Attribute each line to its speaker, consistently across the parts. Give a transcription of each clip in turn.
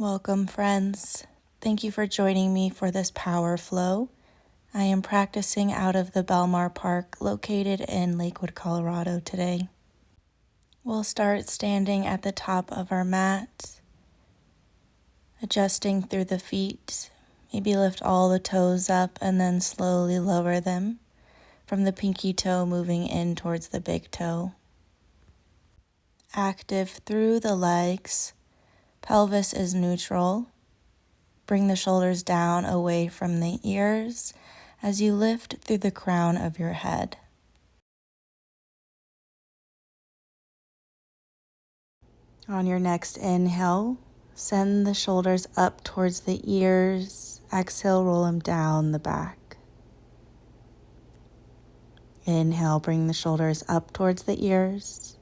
Speaker 1: Welcome, friends. Thank you for joining me for this power flow. I am practicing out of the Belmar Park located in Lakewood, Colorado today. We'll start standing at the top of our mat, adjusting through the feet. Maybe lift all the toes up and then slowly lower them from the pinky toe moving in towards the big toe. Active through the legs. Pelvis is neutral. Bring the shoulders down away from the ears as you lift through the crown of your head. On your next inhale, send the shoulders up towards the ears. Exhale, roll them down the back. Inhale, bring the shoulders up towards the ears.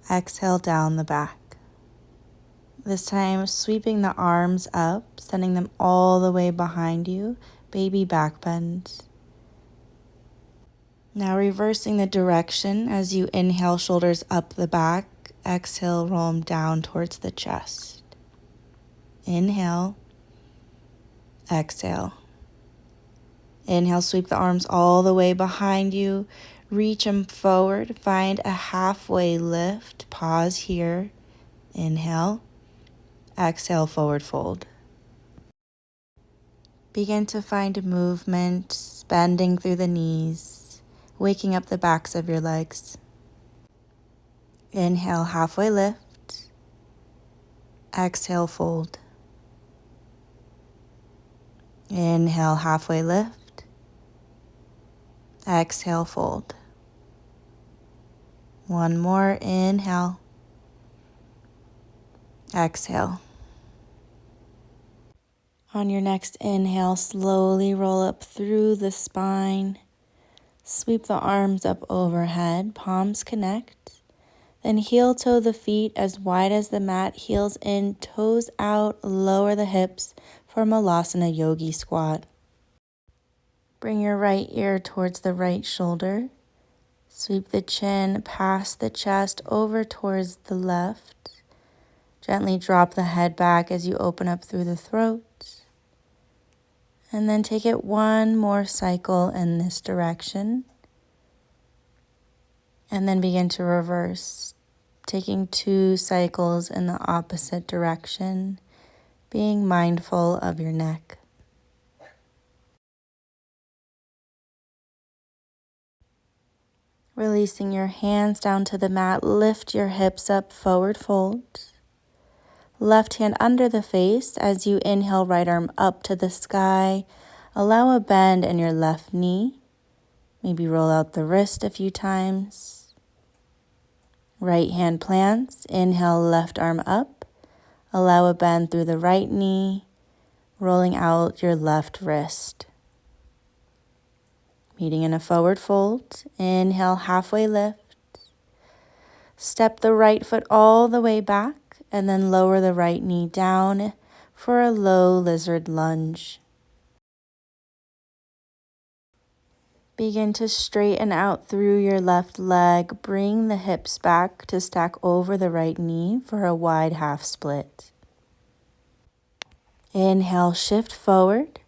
Speaker 1: Exhale, down the back. This time, sweeping the arms up, sending them all the way behind you, baby back bend. Now reversing the direction as you inhale, shoulders up the back. Exhale, roll them down towards the chest. Inhale, exhale. Inhale, sweep the arms all the way behind you. Reach them forward, find a halfway lift. Pause here. Inhale. Exhale, forward fold. Begin to find movement, bending through the knees, waking up the backs of your legs. Inhale, halfway lift. Exhale, fold. Inhale, halfway lift. Exhale, fold. One more, inhale. Exhale. On your next inhale, slowly roll up through the spine. Sweep the arms up overhead, palms connect. Then heel toe the feet as wide as the mat, heels in, toes out, lower the hips for Malasana Yogi squat. Bring your right ear towards the right shoulder. Sweep the chin past the chest over towards the left. Gently drop the head back as you open up through the throat. And then take it one more cycle in this direction. And then begin to reverse, taking 2 cycles in the opposite direction, being mindful of your neck. Releasing your hands down to the mat, lift your hips up, forward fold. Left hand under the face as you inhale, right arm up to the sky. Allow a bend in your left knee. Maybe roll out the wrist a few times. Right hand plants. Inhale, left arm up. Allow a bend through the right knee, rolling out your left wrist. Meeting in a forward fold. Inhale, halfway lift. Step the right foot all the way back. And then lower the right knee down for a low lizard lunge. Begin to straighten out through your left leg. Bring the hips back to stack over the right knee for a wide half split. Inhale, shift forward,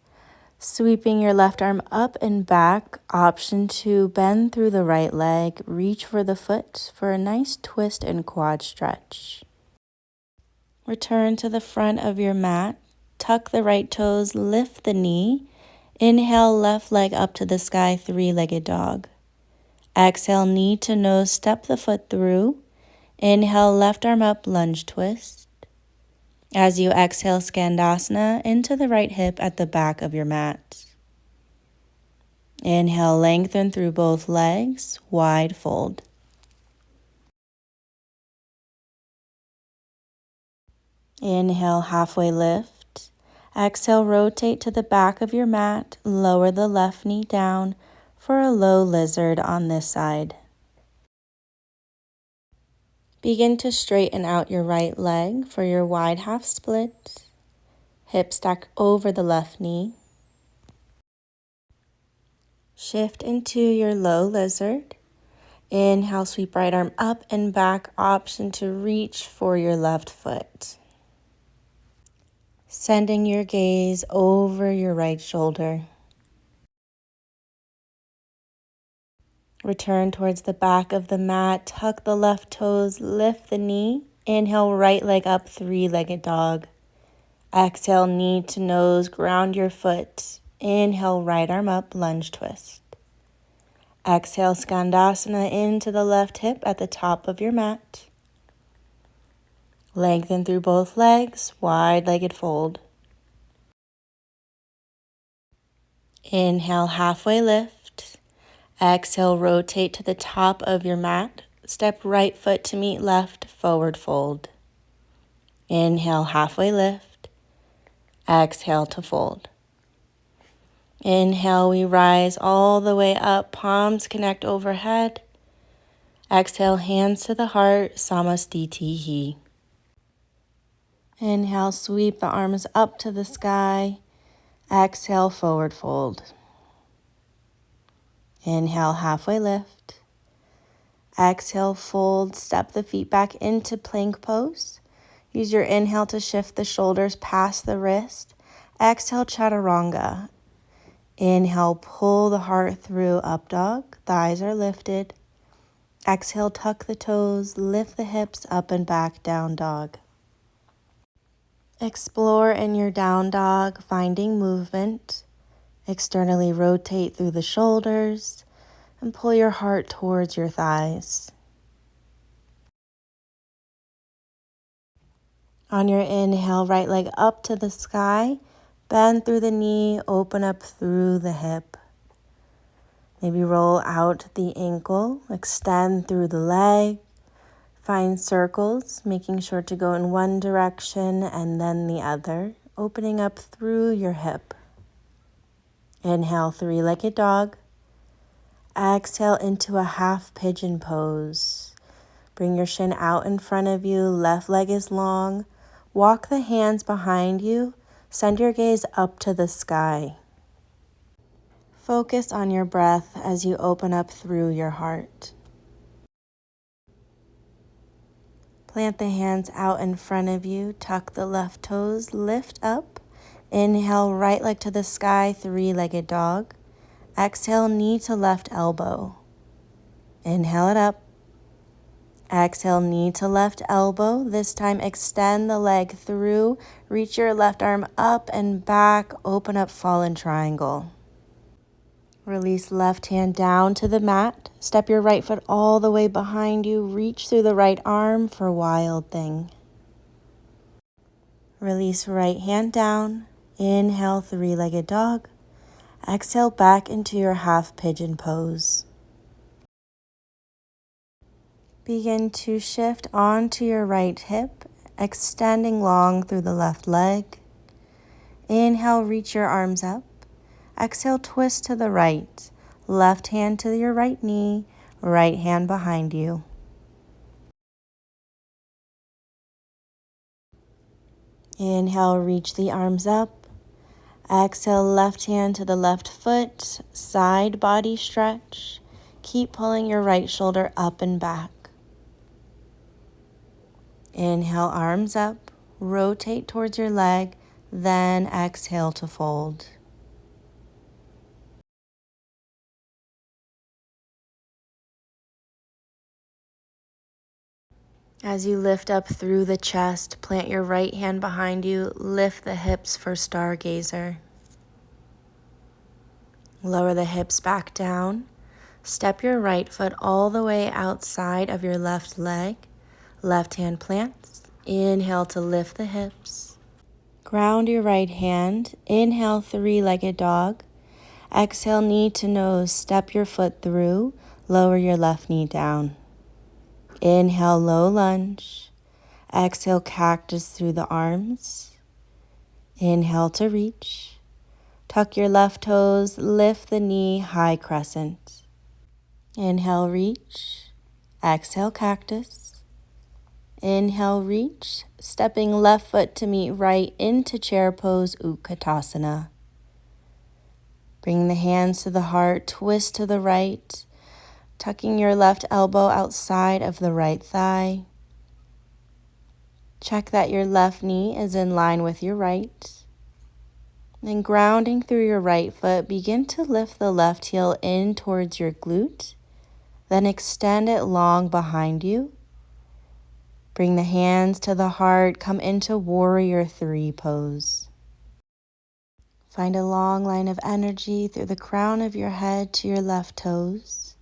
Speaker 1: sweeping your left arm up and back. Option to bend through the right leg. Reach for the foot for a nice twist and quad stretch. Return to the front of your mat. Tuck the right toes, lift the knee. Inhale, left leg up to the sky, 3-legged dog. Exhale, knee to nose, step the foot through. Inhale, left arm up, lunge twist. As you exhale, Skandasana into the right hip at the back of your mat. Inhale, lengthen through both legs, wide fold. Inhale, halfway lift. Exhale, rotate to the back of your mat. Lower the left knee down for a low lizard on this side. Begin to straighten out your right leg for your wide half split. Hip stack over the left knee. Shift into your low lizard. Inhale, sweep right arm up and back. Option to reach for your left foot. Sending your gaze over your right shoulder. Return towards the back of the mat. Tuck the left toes, lift the knee. Inhale, right leg up, three-legged dog. Exhale, knee to nose, ground your foot. Inhale, right arm up, lunge twist. Exhale, Skandasana into the left hip at the top of your mat. Lengthen through both legs, wide-legged fold. Inhale, halfway lift. Exhale, rotate to the top of your mat. Step right foot to meet left, forward fold. Inhale, halfway lift. Exhale to fold. Inhale, we rise all the way up, palms connect overhead. Exhale, hands to the heart, Samastitihi. Inhale, sweep the arms up to the sky. Exhale, forward fold. Inhale, halfway lift. Exhale, fold, step the feet back into plank pose. Use your inhale to shift the shoulders past the wrist. Exhale, chaturanga. Inhale, pull the heart through, up dog. Thighs are lifted. Exhale, tuck the toes, lift the hips, up and back, down dog. Explore in your down dog, finding movement. Externally rotate through the shoulders and pull your heart towards your thighs. On your inhale, right leg up to the sky, bend through the knee, open up through the hip. Maybe roll out the ankle, extend through the leg. Find circles, making sure to go in one direction and then the other, opening up through your hip. Inhale, three-legged dog. Exhale into a half pigeon pose. Bring your shin out in front of you, left leg is long. Walk the hands behind you. Send your gaze up to the sky. Focus on your breath as you open up through your heart. Plant the hands out in front of you. Tuck the left toes, lift up. Inhale, right leg to the sky, three-legged dog. Exhale, knee to left elbow. Inhale it up. Exhale, knee to left elbow. This time extend the leg through. Reach your left arm up and back. Open up fallen triangle. Release left hand down to the mat. Step your right foot all the way behind you. Reach through the right arm for wild thing. Release right hand down. Inhale, three-legged dog. Exhale back into your half pigeon pose. Begin to shift onto your right hip, extending long through the left leg. Inhale, reach your arms up. Exhale, twist to the right. Left hand to your right knee, right hand behind you. Inhale, reach the arms up. Exhale, left hand to the left foot, side body stretch. Keep pulling your right shoulder up and back. Inhale, arms up, rotate towards your leg, then exhale to fold. As you lift up through the chest, plant your right hand behind you, lift the hips for stargazer. Lower the hips back down. Step your right foot all the way outside of your left leg. Left hand plants. Inhale to lift the hips. Ground your right hand. Inhale, three-legged dog. Exhale, knee to nose. Step your foot through. Lower your left knee down. Inhale, low lunge. Exhale, cactus through the arms. Inhale to reach. Tuck your left toes, lift the knee, high crescent. Inhale, reach. Exhale, cactus. Inhale, reach. Stepping left foot to meet right into chair pose, Utkatasana. Bring the hands to the heart, twist to the right. Tucking your left elbow outside of the right thigh. Check that your left knee is in line with your right. Then grounding through your right foot, begin to lift the left heel in towards your glute. Then extend it long behind you. Bring the hands to the heart, come into Warrior 3 pose. Find a long line of energy through the crown of your head to your left toes.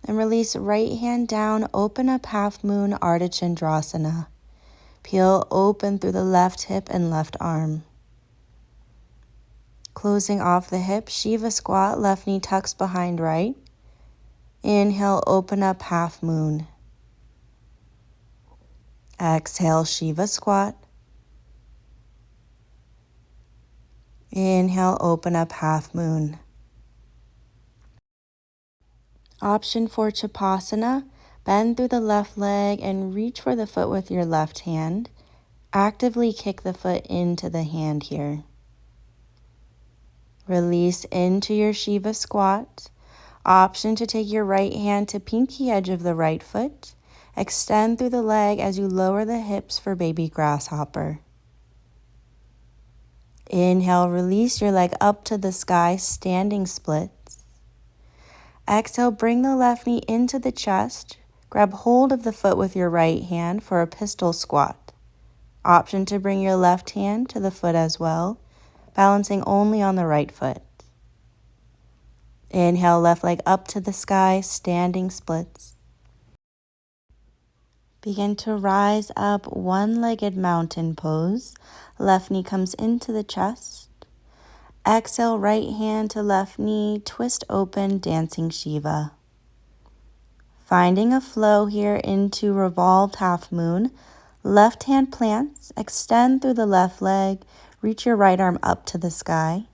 Speaker 1: And release right hand down, open up half moon, Ardha Chandrasana. Peel open through the left hip and left arm. Closing off the hip, Shiva squat, left knee tucks behind right. Inhale, open up half moon. Exhale, Shiva squat. Inhale, open up half moon. Option for Chapasana, bend through the left leg and reach for the foot with your left hand. Actively kick the foot into the hand here. Release into your Shiva squat. Option to take your right hand to pinky edge of the right foot. Extend through the leg as you lower the hips for baby grasshopper. Inhale, release your leg up to the sky, standing splits. Exhale, bring the left knee into the chest. Grab hold of the foot with your right hand for a pistol squat. Option to bring your left hand to the foot as well, balancing only on the right foot. Inhale, left leg up to the sky, standing splits. Begin to rise up, one-legged mountain pose. Left knee comes into the chest. Exhale, right hand to left knee, twist open, dancing Shiva. Finding a flow here into revolved half moon. Left hand plants, extend through the left leg, reach your right arm up to the sky.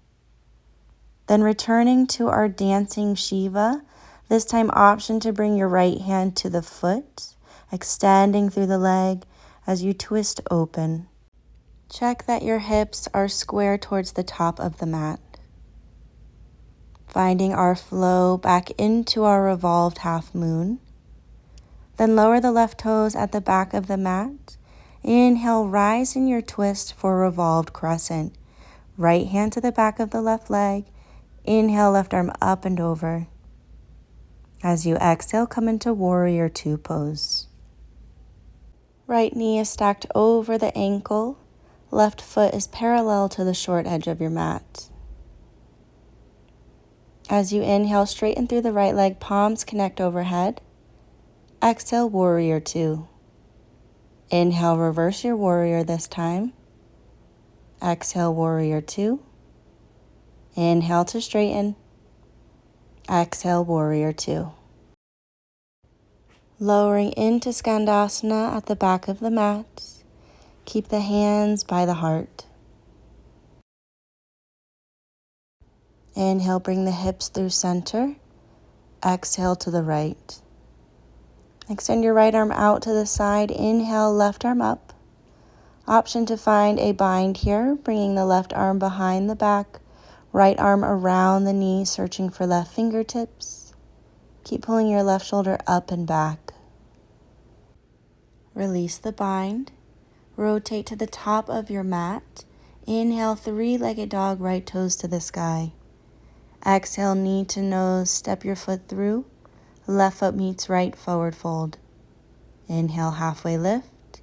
Speaker 1: Then returning to our dancing Shiva, this time option to bring your right hand to the foot, extending through the leg as you twist open. Check that your hips are square towards the top of the mat. Finding our flow back into our revolved half moon. Then lower the left toes at the back of the mat. Inhale, rise in your twist for revolved crescent. Right hand to the back of the left leg. Inhale, left arm up and over. As you exhale, come into Warrior 2 pose. Right knee is stacked over the ankle. Left foot is parallel to the short edge of your mat. As you inhale, straighten through the right leg, palms connect overhead. Exhale, Warrior 2. Inhale, reverse your warrior this time. Exhale, Warrior 2. Inhale to straighten. Exhale, Warrior 2. Lowering into Skandasana at the back of the mat. Keep the hands by the heart. Inhale, bring the hips through center. Exhale to the right. Extend your right arm out to the side. Inhale, left arm up. Option to find a bind here, bringing the left arm behind the back, right arm around the knee, searching for left fingertips. Keep pulling your left shoulder up and back. Release the bind. Rotate to the top of your mat. Inhale, three-legged dog, right toes to the sky. Exhale, knee to nose, step your foot through. Left foot meets right, forward fold. Inhale, halfway lift.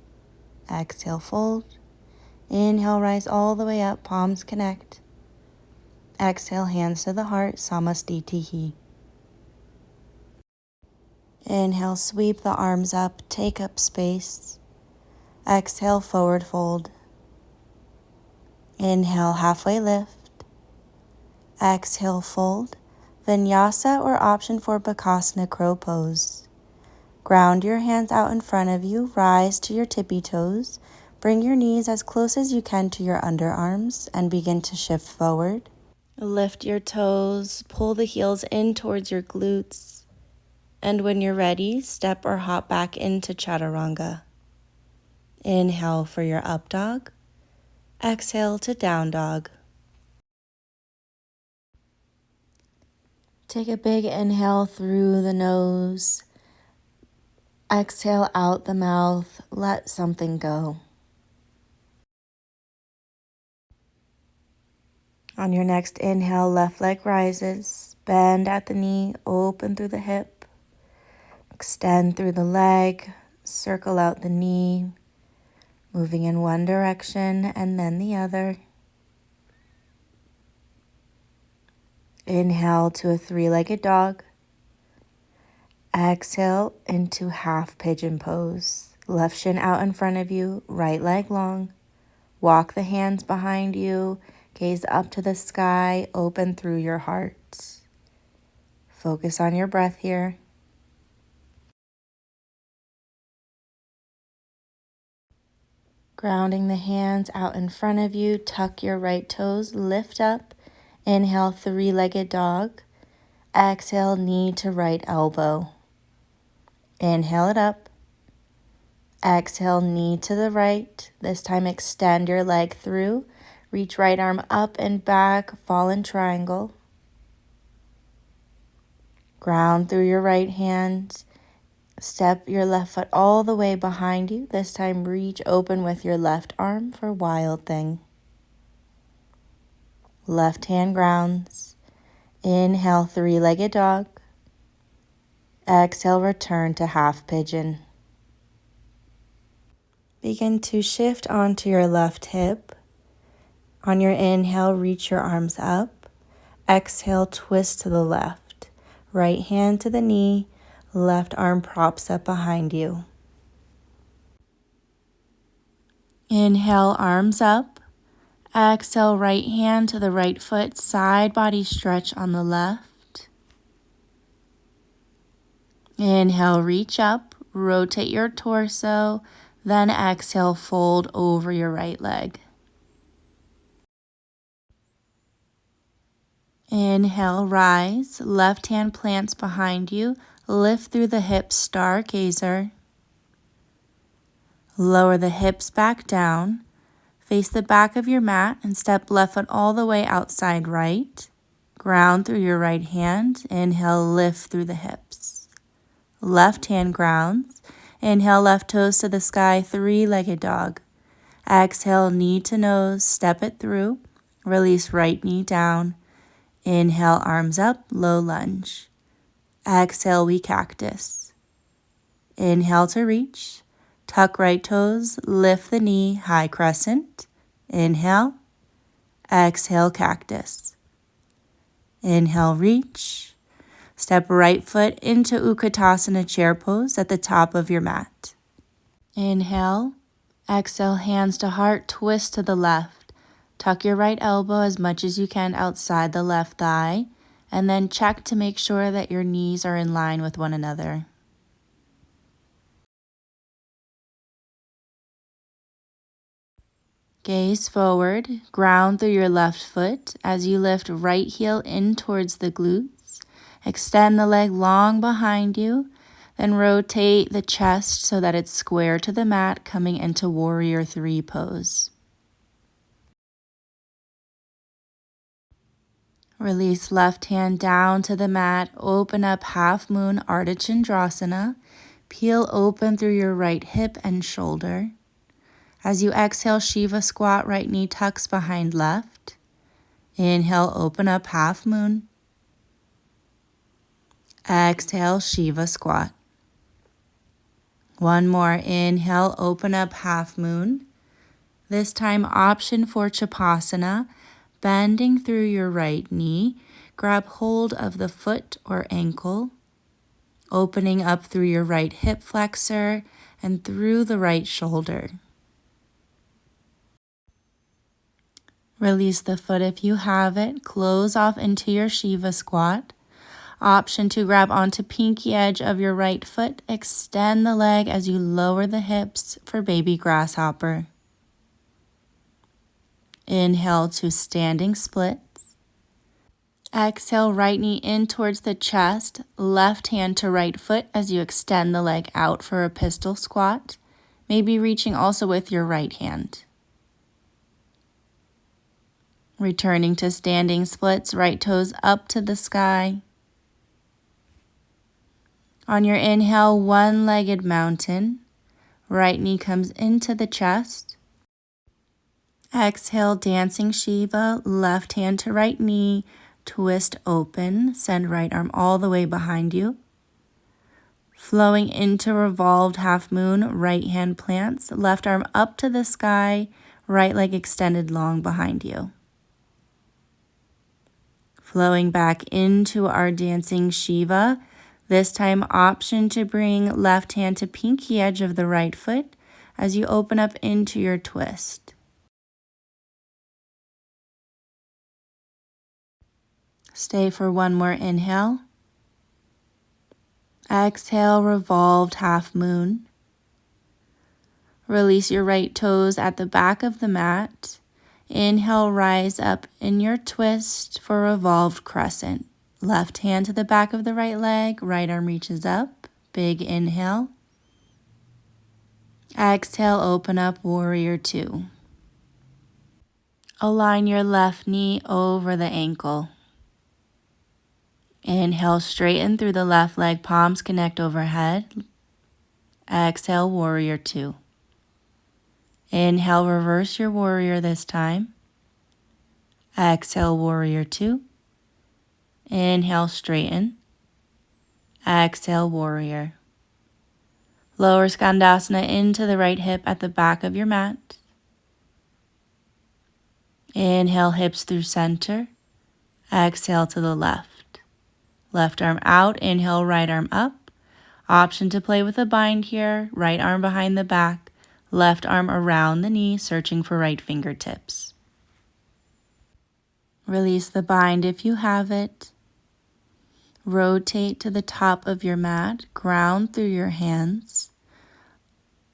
Speaker 1: Exhale, fold. Inhale, rise all the way up, palms connect. Exhale, hands to the heart, Samastitihi. Inhale, sweep the arms up, take up space. Exhale, forward fold. Inhale, halfway lift. Exhale, fold. Vinyasa or option for Bakasana, crow pose. Ground your hands out in front of you, rise to your tippy toes. Bring your knees as close as you can to your underarms and begin to shift forward. Lift your toes, pull the heels in towards your glutes. And when you're ready, step or hop back into Chaturanga. Inhale for your up dog. Exhale to down dog. Take a big inhale through the nose. Exhale out the mouth, let something go. On your next inhale, left leg rises, bend at the knee, open through the hip, extend through the leg, circle out the knee, moving in one direction and then the other. Inhale to a three-legged dog. Exhale into half pigeon pose. Left shin out in front of you, right leg long. Walk the hands behind you, gaze up to the sky, open through your heart. Focus on your breath here. Grounding the hands out in front of you, tuck your right toes, lift up. Inhale, three-legged dog. Exhale, knee to right elbow. Inhale it up. Exhale, knee to the right. This time extend your leg through. Reach right arm up and back, fallen triangle. Ground through your right hand. Step your left foot all the way behind you. This time reach open with your left arm for wild thing. Left hand grounds. Inhale, three-legged dog. Exhale, return to half pigeon. Begin to shift onto your left hip. On your inhale, reach your arms up. Exhale, twist to the left. Right hand to the knee, left arm props up behind you. Inhale, arms up. Exhale, right hand to the right foot, side body stretch on the left. Inhale, reach up, rotate your torso, then exhale, fold over your right leg. Inhale, rise, left hand plants behind you, lift through the hips, stargazer. Lower the hips back down, face the back of your mat and step left foot all the way outside right. Ground through your right hand, inhale, lift through the hips. Left hand grounds, inhale, left toes to the sky, three-legged dog. Exhale, knee to nose, step it through, release right knee down. Inhale, arms up, low lunge. Exhale, we cactus. Inhale to reach. Tuck right toes, lift the knee, high crescent. Inhale. Exhale, cactus. Inhale, reach. Step right foot into Utkatasana chair pose at the top of your mat. Inhale. Exhale, hands to heart, twist to the left. Tuck your right elbow as much as you can outside the left thigh, and then check to make sure that your knees are in line with one another. Gaze forward, ground through your left foot as you lift right heel in towards the glutes. Extend the leg long behind you, then rotate the chest so that it's square to the mat, coming into Warrior 3 pose. Release left hand down to the mat, open up half moon Ardha Chandrasana, peel open through your right hip and shoulder. As you exhale, Shiva squat, right knee tucks behind left. Inhale, open up half moon. Exhale, Shiva squat. One more, inhale, open up half moon. This time option for Chapasana. Bending through your right knee, grab hold of the foot or ankle, opening up through your right hip flexor and through the right shoulder. Release the foot if you have it, close off into your Shiva squat. Option to grab onto pinky edge of your right foot, extend the leg as you lower the hips for baby grasshopper. Inhale to standing splits. Exhale, right knee in towards the chest, left hand to right foot as you extend the leg out for a pistol squat, maybe reaching also with your right hand. Returning to standing splits, right toes up to the sky. On your inhale, one-legged mountain. Right knee comes into the chest. Exhale, dancing Shiva, left hand to right knee, twist open, send right arm all the way behind you. Flowing into revolved half moon, right hand plants, left arm up to the sky, right leg extended long behind you. Flowing back into our dancing Shiva, this time option to bring left hand to pinky edge of the right foot as you open up into your twist. Stay for one more inhale. Exhale, revolved half moon. Release your right toes at the back of the mat. Inhale, rise up in your twist for revolved crescent. Left hand to the back of the right leg, right arm reaches up. Big inhale. Exhale, open up, warrior two. Align your left knee over the ankle. Inhale, straighten through the left leg, palms connect overhead. Exhale, warrior two. Inhale, reverse your warrior this time. Exhale, warrior two. Inhale, straighten. Exhale, warrior. Lower Skandasana into the right hip at the back of your mat. Inhale, hips through center. Exhale to the left. Left arm out, inhale, right arm up. Option to play with a bind here. Right arm behind the back. Left arm around the knee, searching for right fingertips. Release the bind if you have it. Rotate to the top of your mat, ground through your hands.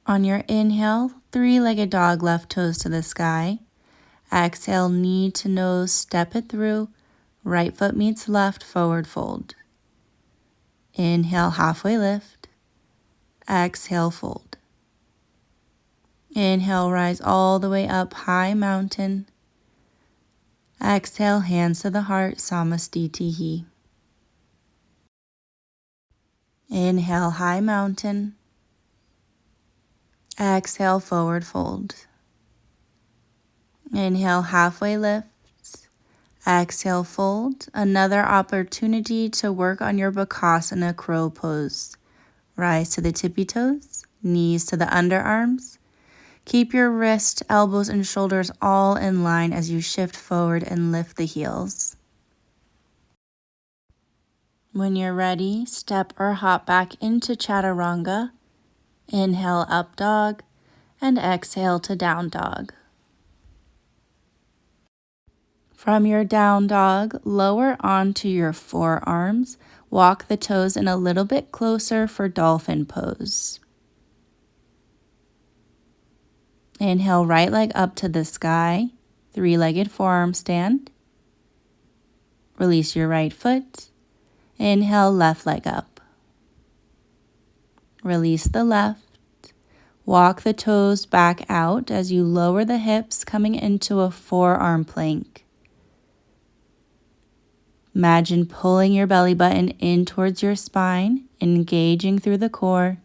Speaker 1: On your inhale, three-legged dog, left toes to the sky. Exhale, knee to nose, step it through. Right foot meets left, forward fold. Inhale, halfway lift. Exhale, fold. Inhale, rise all the way up, high mountain. Exhale, hands to the heart, Samastitihi. Inhale, high mountain. Exhale, forward fold. Inhale, halfway lift. Exhale, fold. Another opportunity to work on your Bakasana crow pose. Rise to the tippy toes, knees to the underarms. Keep your wrists, elbows, and shoulders all in line as you shift forward and lift the heels. When you're ready, step or hop back into Chaturanga. Inhale, up dog, and exhale to down dog. From your down dog, lower onto your forearms. Walk the toes in a little bit closer for dolphin pose. Inhale, right leg up to the sky, three-legged forearm stand. Release your right foot. Inhale, left leg up. Release the left. Walk the toes back out as you lower the hips, coming into a forearm plank. Imagine pulling your belly button in towards your spine, engaging through the core.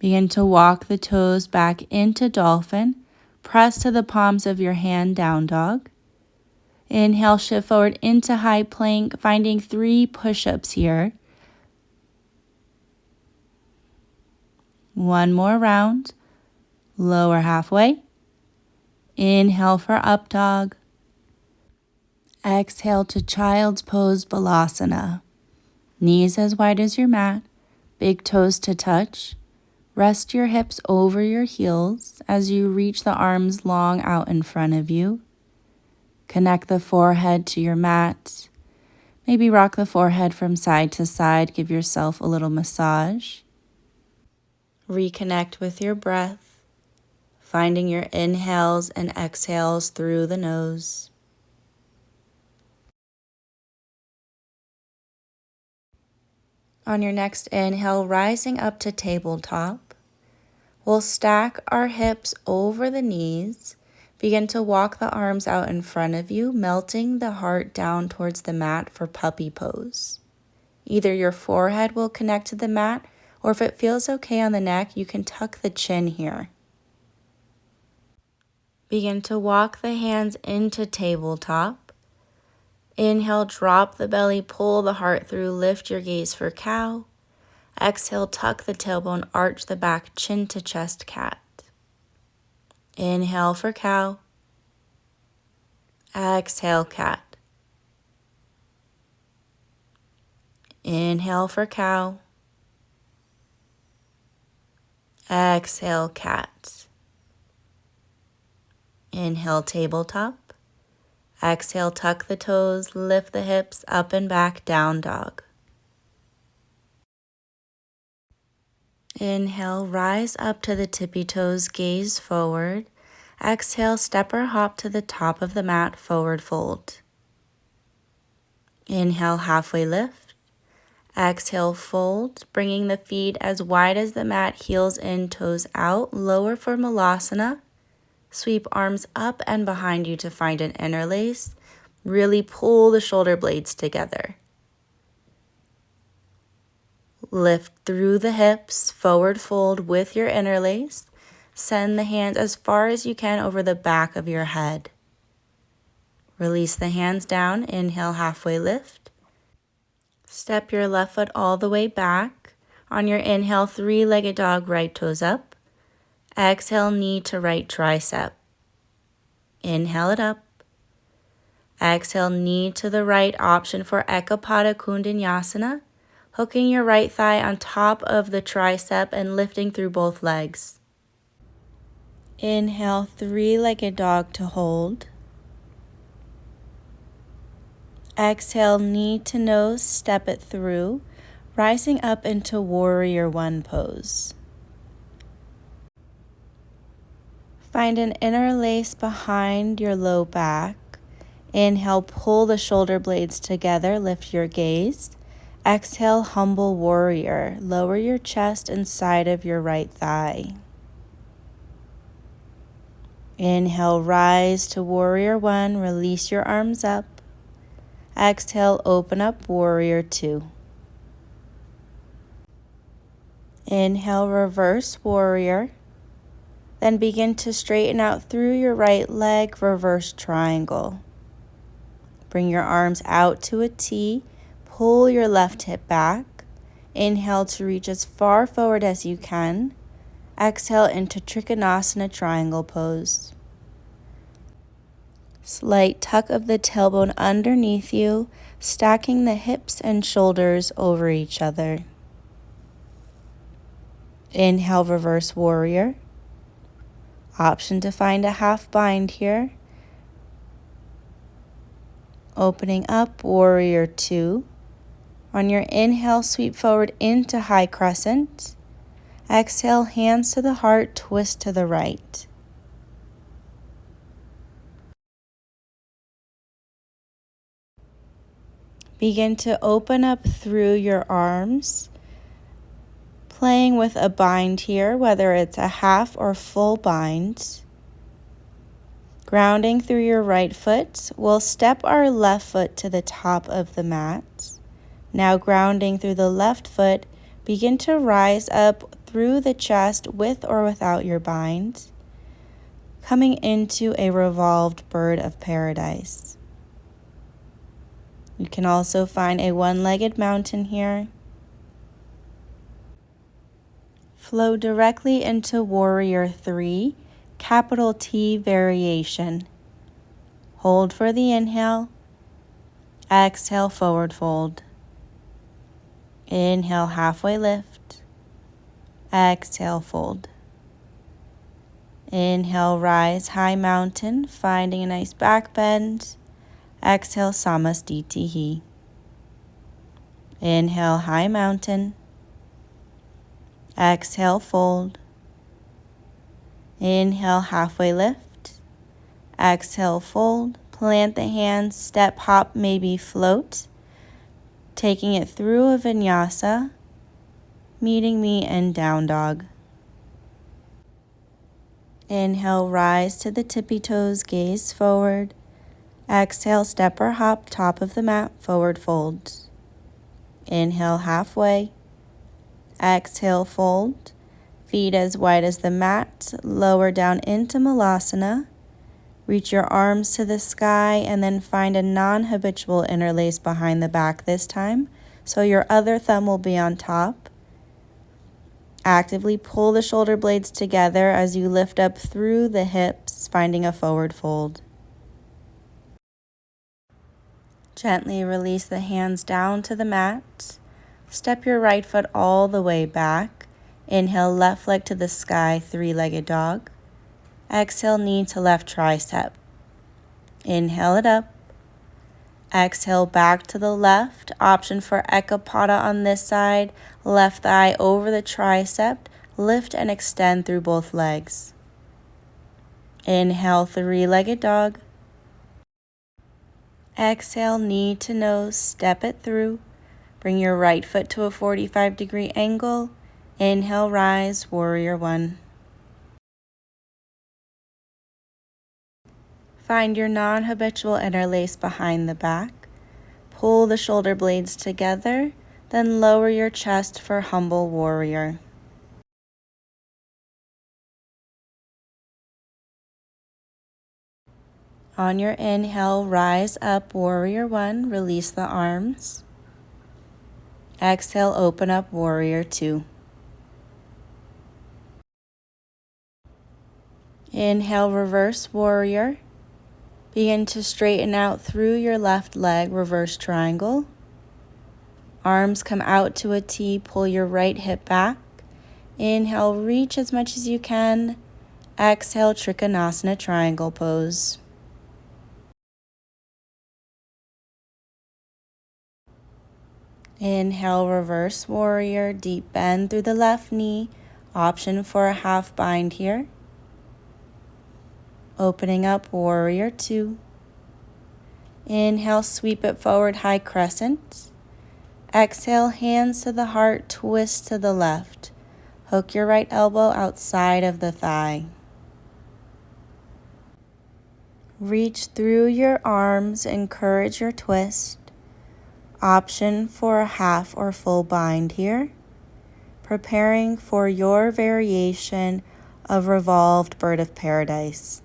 Speaker 1: Begin to walk the toes back into dolphin. Press to the palms of your hand, down dog. Inhale, shift forward into high plank, finding 3 push-ups here. One more round. Lower halfway. Inhale for up dog. Exhale to child's pose, Balasana. Knees as wide as your mat, big toes to touch. Rest your hips over your heels as you reach the arms long out in front of you. Connect the forehead to your mat. Maybe rock the forehead from side to side. Give yourself a little massage. Reconnect with your breath, finding your inhales and exhales through the nose. On your next inhale, rising up to tabletop, we'll stack our hips over the knees, Begin to walk the arms out in front of you, melting the heart down towards the mat for puppy pose. Either your forehead will connect to the mat, or if it feels okay on the neck, you can tuck the chin here. Begin to walk the hands into tabletop. Inhale, drop the belly, pull the heart through, lift your gaze for cow. Exhale, tuck the tailbone, arch the back, chin to chest, cat. Inhale for cow. Exhale, cat. Inhale for cow. Exhale, cat. Inhale, tabletop. Exhale, tuck the toes, lift the hips, up and back, down dog. Inhale, rise up to the tippy toes, gaze forward. Exhale, step or hop to the top of the mat, forward fold. Inhale, halfway lift. Exhale, fold, bringing the feet as wide as the mat, heels in, toes out, lower for Malasana. Sweep arms up and behind you to find an interlace. Really pull the shoulder blades together. Lift through the hips, forward fold with your interlace. Send the hands as far as you can over the back of your head. Release the hands down, inhale, halfway lift. Step your left foot all the way back. On your inhale, three-legged dog, right toes up. Exhale, knee to right tricep. Inhale it up. Exhale, knee to the right, option for Ekapada Kundanyasana. Hooking your right thigh on top of the tricep and lifting through both legs. Inhale, three-legged dog to hold. Exhale, knee to nose, step it through, rising up into warrior one pose. Find an interlace behind your low back. Inhale, pull the shoulder blades together, lift your gaze. Exhale, humble warrior. Lower your chest and side of your right thigh. Inhale, rise to warrior one, release your arms up. Exhale, open up, warrior two. Inhale, reverse warrior. Then begin to straighten out through your right leg, reverse triangle. Bring your arms out to a T. Pull your left hip back. Inhale to reach as far forward as you can. Exhale into Trikonasana triangle pose. Slight tuck of the tailbone underneath you, stacking the hips and shoulders over each other. Inhale, reverse warrior. Option to find a half bind here. Opening up, warrior two. On your inhale, sweep forward into high crescent. Exhale, hands to the heart, twist to the right. Begin to open up through your arms, playing with a bind here, whether it's a half or full bind. Grounding through your right foot, we'll step our left foot to the top of the mat. Now grounding through the left foot, begin to rise up through the chest with or without your bind, coming into a revolved bird of paradise. You can also find a one-legged mountain here. Flow directly into warrior three, capital T variation. Hold for the inhale. Exhale, forward fold. Inhale, halfway lift. Exhale, fold. Inhale, rise, high mountain, finding a nice back bend. Exhale, Samastitihi. Inhale, high mountain. Exhale, fold. Inhale, halfway lift. Exhale, fold. Plant the hands, step, hop, maybe float. Taking it through a vinyasa, meeting me in down dog. Inhale, rise to the tippy toes, gaze forward. Exhale, step or hop, top of the mat, forward fold. Inhale, halfway. Exhale, fold. Feet as wide as the mat, lower down into Malasana. Reach your arms to the sky and then find a non-habitual interlace behind the back this time, so your other thumb will be on top. Actively pull the shoulder blades together as you lift up through the hips, finding a forward fold. Gently release the hands down to the mat. Step your right foot all the way back. Inhale, left leg to the sky, three-legged dog. Exhale, knee to left tricep. Inhale it up. Exhale, back to the left. Option for Ekapada on this side. Left thigh over the tricep. Lift and extend through both legs. Inhale, three-legged dog. Exhale, knee to nose, step it through. Bring your right foot to a 45-degree angle. Inhale, rise, warrior one. Find your non-habitual interlace behind the back. Pull the shoulder blades together, then lower your chest for humble warrior. On your inhale, rise up, warrior one, release the arms. Exhale, open up, warrior two. Inhale, reverse warrior. Begin to straighten out through your left leg, reverse triangle. Arms come out to a T, pull your right hip back. Inhale, reach as much as you can. Exhale, Trikonasana triangle pose. Inhale, reverse warrior, deep bend through the left knee. Option for a half bind here. Opening up, warrior two. Inhale, sweep it forward, high crescent. Exhale, hands to the heart, twist to the left. Hook your right elbow outside of the thigh. Reach through your arms, encourage your twist. Option for a half or full bind here. Preparing for your variation of revolved bird of paradise.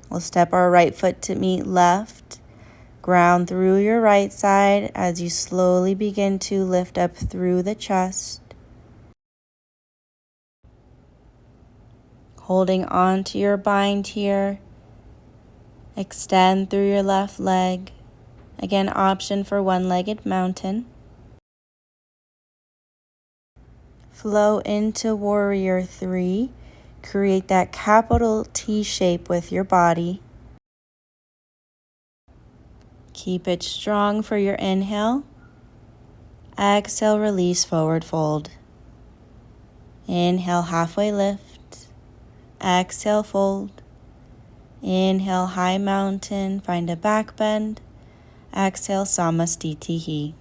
Speaker 1: We'll step our right foot to meet left. Ground through your right side as you slowly begin to lift up through the chest. Holding on to your bind here. Extend through your left leg. Again, option for one-legged mountain. Flow into warrior three. Create that capital T shape with your body. Keep it strong for your inhale. Exhale, release, forward fold. Inhale, halfway lift. Exhale, fold. Inhale, high mountain, find a back bend. Exhale, Samastitihi.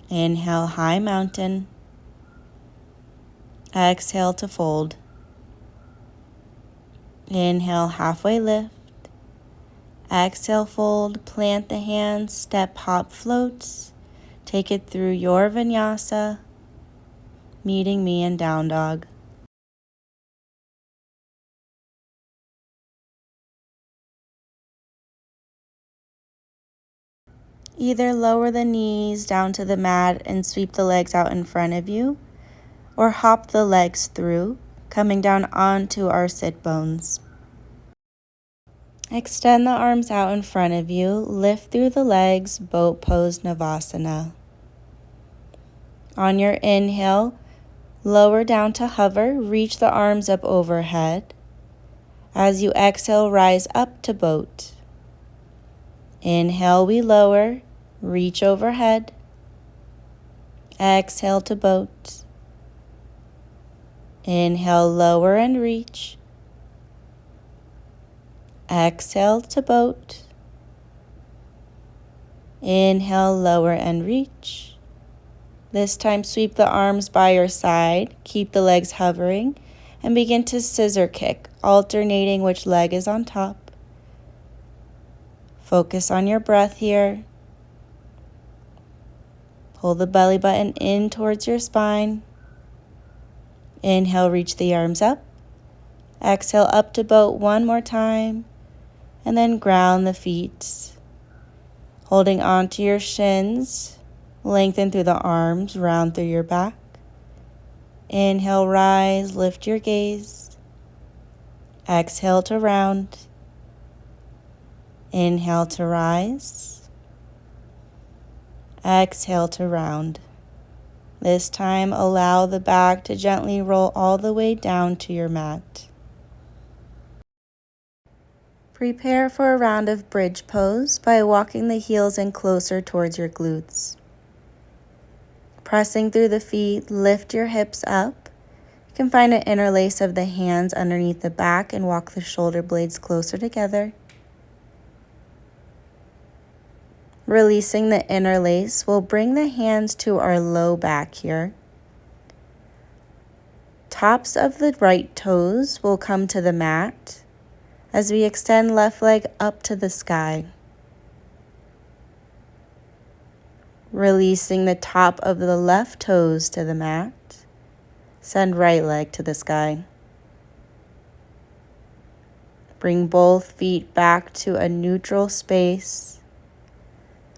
Speaker 1: Inhale, high mountain. Exhale to fold. Inhale, halfway lift. Exhale, fold, plant the hands, step, hop, floats. Take it through your vinyasa, meeting me in down dog. Either lower the knees down to the mat and sweep the legs out in front of you, or hop the legs through, coming down onto our sit bones. Extend the arms out in front of you, lift through the legs, boat pose Navasana. On your inhale, lower down to hover, reach the arms up overhead. As you exhale, rise up to boat. Inhale, we lower, reach overhead. Exhale to boat. Inhale, lower and reach. Exhale to boat. Inhale, lower and reach. This time, sweep the arms by your side. Keep the legs hovering. and begin to scissor kick, alternating which leg is on top. Focus on your breath here. Pull the belly button in towards your spine. Inhale, reach the arms up. Exhale, up to boat one more time. And then ground the feet. Holding onto your shins. Lengthen through the arms, round through your back. Inhale, rise, lift your gaze. Exhale to round. Inhale to rise. Exhale to round. This time, allow the back to gently roll all the way down to your mat. Prepare for a round of bridge pose by walking the heels in closer towards your glutes. Pressing through the feet, lift your hips up. You can find an interlace of the hands underneath the back and walk the shoulder blades closer together. Releasing the interlace, we'll bring the hands to our low back here. Tops of the right toes will come to the mat as we extend left leg up to the sky. Releasing the top of the left toes to the mat. Send right leg to the sky. Bring both feet back to a neutral space.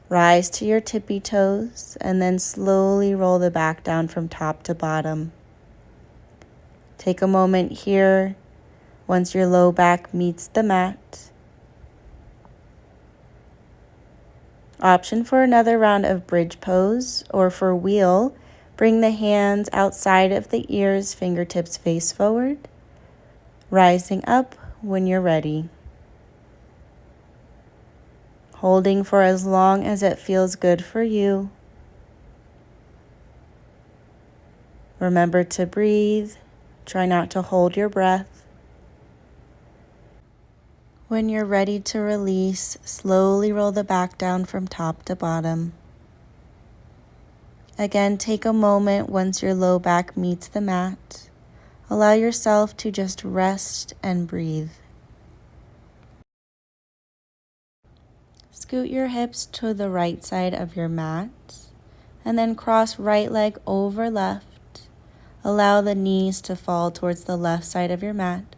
Speaker 1: Rise to your tippy toes and then slowly roll the back down from top to bottom. Take a moment here once your low back meets the mat. Option for another round of bridge pose, or for wheel, bring the hands outside of the ears, fingertips face forward, rising up when you're ready. Holding for as long as it feels good for you. Remember to breathe. Try not to hold your breath. When you're ready to release, slowly roll the back down from top to bottom. Again, take a moment once your low back meets the mat. Allow yourself to just rest and breathe. Scoot your hips to the right side of your mat and then cross right leg over left. Allow the knees to fall towards the left side of your mat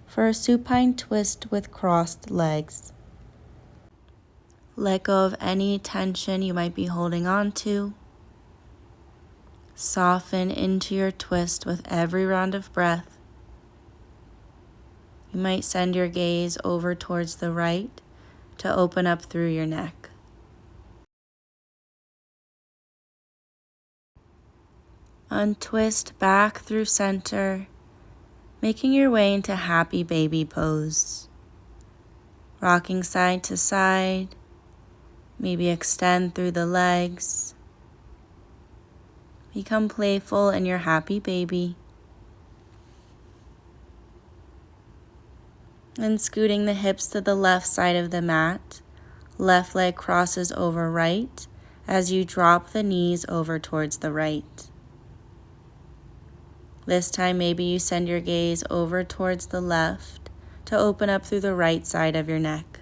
Speaker 1: for a supine twist with crossed legs. Let go of any tension you might be holding on to. Soften into your twist with every round of breath. You might send your gaze over towards the right to open up through your neck. Untwist back through center, making your way into happy baby pose. Rocking side to side, maybe extend through the legs. Become playful in your happy baby. And scooting the hips to the left side of the mat, left leg crosses over right as you drop the knees over towards the right. This time, maybe you send your gaze over towards the left to open up through the right side of your neck.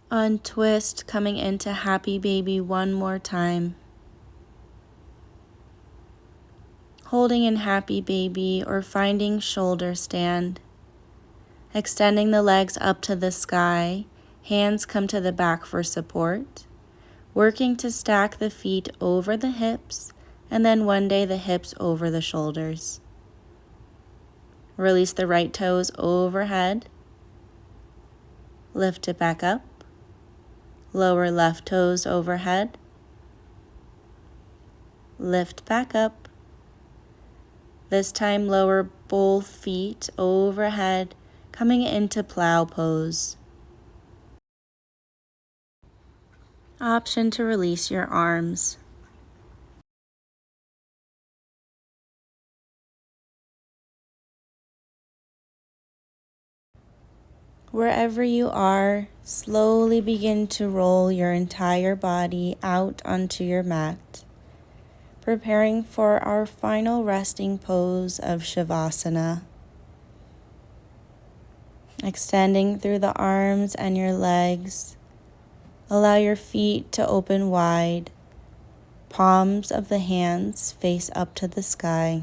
Speaker 1: Untwist, coming into happy baby one more time. Holding in happy baby or finding shoulder stand. Extending the legs up to the sky, hands come to the back for support. Working to stack the feet over the hips and then one day the hips over the shoulders. Release the right toes overhead. Lift it back up. Lower left toes overhead. Lift back up. This time lower both feet overhead, coming into plow pose. Option to release your arms. Wherever you are, slowly begin to roll your entire body out onto your mat, preparing for our final resting pose of Shavasana. Extending through the arms and your legs, allow your feet to open wide, palms of the hands face up to the sky.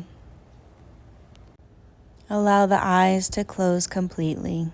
Speaker 1: Allow the eyes to close completely.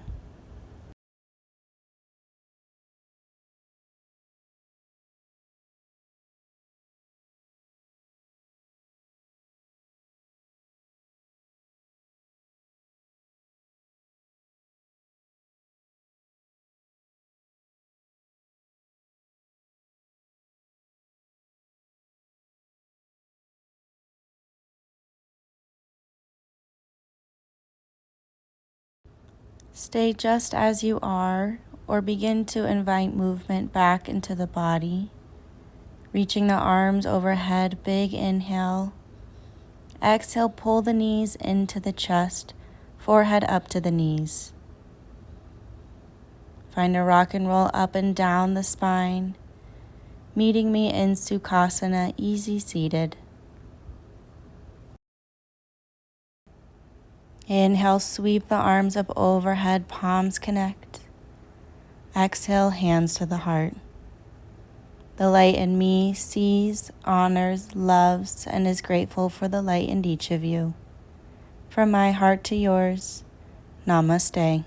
Speaker 1: Stay just as you are, or begin to invite movement back into the body, reaching the arms overhead. Big inhale. Exhale, pull the knees into the chest, forehead up to the knees. Find a rock and roll up and down the spine, meeting me in Sukhasana, easy seated. Inhale, sweep the arms up overhead, palms connect. Exhale, hands to the heart. The light in me sees, honors, loves, and is grateful for the light in each of you. From my heart to yours, Namaste.